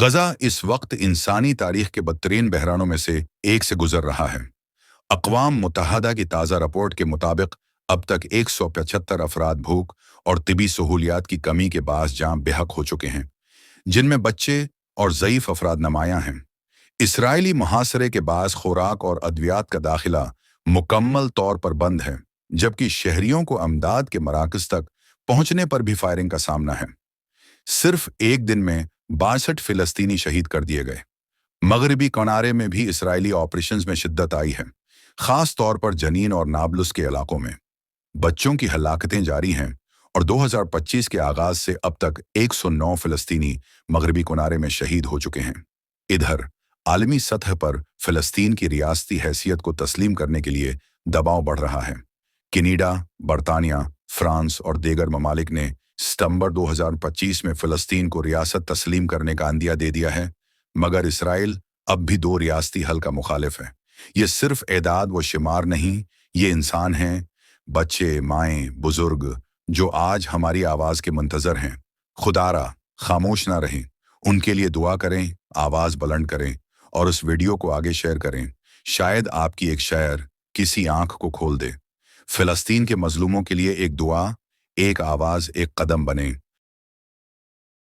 गजा इस वक्त इंसानी तारीख के बदतरीन बहरानों में से एक से गुजर रहा है। अक़वाम मुत्तहदा की ताज़ा रिपोर्ट के मुताबिक अब तक 175 अफराद भूख और तिबी सहूलियात की कमी के बायस जान बेहक हो चुके हैं, जिनमें बच्चे और ज़ईफ़ अफराद नुमायाँ हैं। इसराइली मुहासरे के बायस खुराक और अद्वियात का दाखिला मुकम्मल तौर पर बंद है, जबकि शहरियों को अमदाद के मराकज़ तक पहुँचने पर भी फायरिंग का सामना है। सिर्फ एक दिन में 62 फिलिस्तीनी शहीद कर दिए गए। मगरबी किनारे में भी इसराइली ऑपरेशंस में शिद्दत आई है, खास तौर पर जनीन और नाबलुस के इलाकों में। बच्चों की हलाकतें जारी हैं और 2025 के आगाज से अब तक 109 फिलिस्तीनी मगरबी किनारे में शहीद हो चुके हैं। इधर आलमी सतह पर फिलिस्तीन की रियासती हैसियत को तस्लीम करने के लिए दबाव बढ़ रहा है। कनाडा, बरतानिया, फ्रांस और दीगर ममालिक ने सितंबर 2025 में फिलिस्तीन को रियासत तस्लीम करने का अंदिया दे दिया है, मगर इसराइल अब भी दो रियासती हल का मुखालिफ है। ये सिर्फ एदाद व शुमार नहीं, ये इंसान हैं, बच्चे, माएँ, बुजुर्ग, जो आज हमारी आवाज़ के मुंतज़र हैं। खुदारा खामोश ना रहें, उनके लिए दुआ करें, आवाज़ बुलंद करें और उस वीडियो को आगे शेयर करें। शायद आपकी एक शेयर किसी आंख को खोल दे। फिलिस्तीन के मजलूमों के लिए एक दुआ, एक आवाज़, एक कदम बने।